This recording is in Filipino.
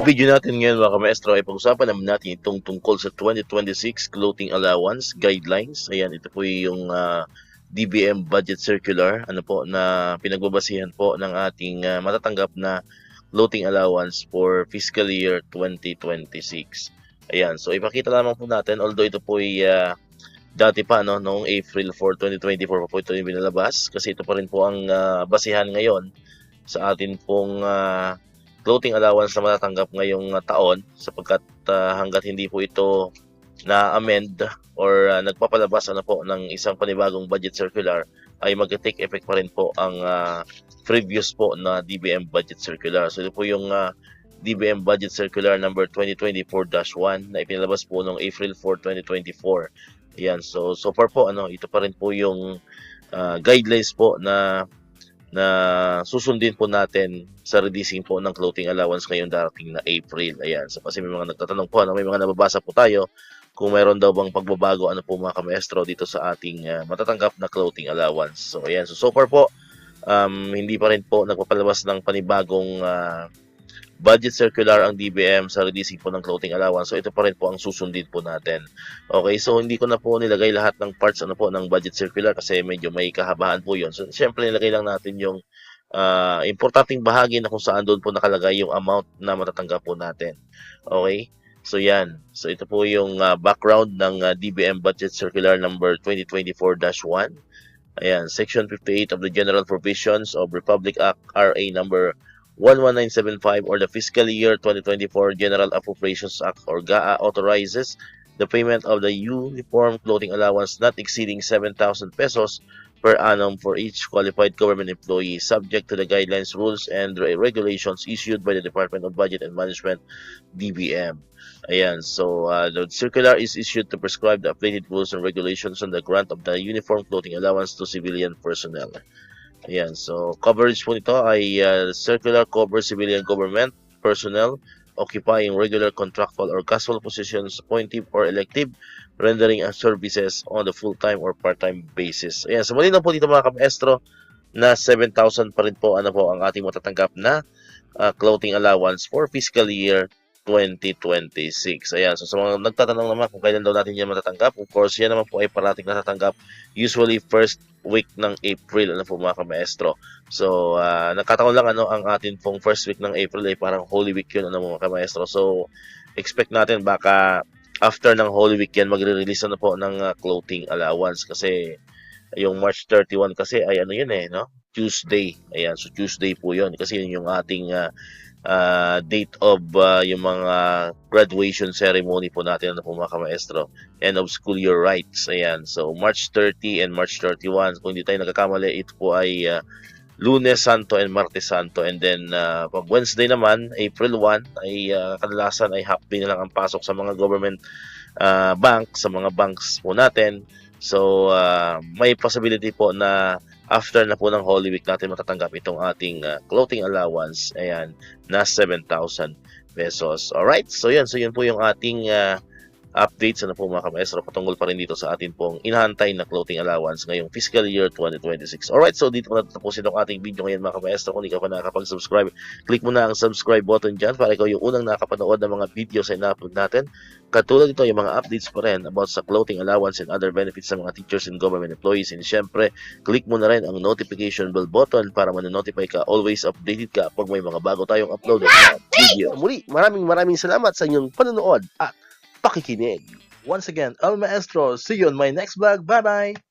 video natin ngayon mga maestro ay pag-usapan naman natin itong tungkol sa 2026 Clothing Allowance Guidelines. Ayan, ito po yung DBM Budget Circular na pinagbabasihan po ng ating matatanggap na clothing allowance for fiscal year 2026. Ayan, so ipakita lamang po natin, although ito po ay dati pa noong April 4, 2024 pa po ito yung binalabas kasi ito pa rin po ang basihan ngayon sa atin pong clothing allowance na matatanggap ngayong taon sapagkat hanggat hindi po ito na-amend or nagpapalabas po ng isang panibagong budget circular ay mag-take effect pa rin po ang previous po na DBM budget circular. So ito po yung DBM budget circular number 2024-1 na ipinalabas po noong April 4, 2024. Ayan, so far po ito pa rin po yung guidelines po na susundin po natin sa releasing po ng clothing allowance ngayong darating na April. Ayan, so kasi may mga nagtatanong po, may mga nababasa po tayo kung mayroon daw bang pagbabago po mga kamaestro dito sa ating matatanggap na clothing allowance. So ayan, so far po hindi pa rin po nagpapalabas ng panibagong budget circular ang DBM sa releasing po ng clothing allowance. So ito pa rin po ang susundin po natin. Okay, so hindi ko na po nilagay lahat ng parts po ng budget circular kasi medyo may kahabaan po 'yon. So syempre nilagay lang natin yung importanteng bahagi na kung saan doon po nakalagay yung amount na matatanggap po natin. Okay? So yan. So ito po yung background ng DBM budget circular number 2024-1. Ayan, section 58 of the General Provisions of Republic Act RA number 11975 or the Fiscal Year 2024 General Appropriations Act or GAA authorizes the payment of the uniform clothing allowance not exceeding 7,000 pesos per annum for each qualified government employee, subject to the guidelines, rules, and regulations issued by the Department of Budget and Management, DBM. Ayan, so the circular is issued to prescribe the updated rules and regulations on the grant of the uniform clothing allowance to civilian personnel. Ayan, so coverage po nito ay circular covers civilian government personnel occupying regular contractual or casual positions, appointive or elective, rendering services on the full-time or part-time basis. Ayan, so malinaw po dito mga kamaestro na 7,000 pa rin po ang ating matatanggap na clothing allowance for fiscal year 2026. Ayan, so sa mga nagtatanong naman kung kailan daw natin yan matatanggap, of course, yan naman po ay parating natatanggap usually first week ng April, po mga kamaestro. So, nagkataon lang ang atin pong first week ng April ay parang Holy Week yun, mga kamaestro. So, expect natin baka after ng Holy Week yan, magre-release po ng clothing allowance kasi yung March 31 kasi ay Tuesday. Ayan, so Tuesday po yun kasi yun yung ating date of yung mga graduation ceremony po natin po mga kamaestro, end of school year rights. Ayan, so March 30 and March 31, kung hindi tayo nagkakamali, ito po ay Lunes Santo and Martes Santo, and then pag Wednesday naman, April 1 ay kadalasan ay half day na lang ang pasok sa mga government bank, sa mga banks po natin. So may possibility po na after na po ng Holy Week natin matatanggap itong ating clothing allowance, ayan, na 7,000 pesos. Alright, so yun po yung ating updates po mga kamaestro patungkol pa rin dito sa atin pong inahantay na clothing allowance ngayong fiscal year 2026. Alright, so dito ko natatapusin ang ating video ngayon mga kamaestro. Kung hindi ka pa nakakapag-subscribe, click mo na ang subscribe button dyan para ikaw yung unang nakapanood ng mga videos na ina-upload natin. Katulad ito, yung mga updates pa rin about sa clothing allowance and other benefits sa mga teachers and government employees. And syempre, click mo na rin ang notification bell button para ma-notify ka, always updated ka pag may mga bago tayong upload na video. Muli, maraming salamat sa inyong panonood at pakikinig. Once again, El Maestro. See you on my next vlog. Bye-bye!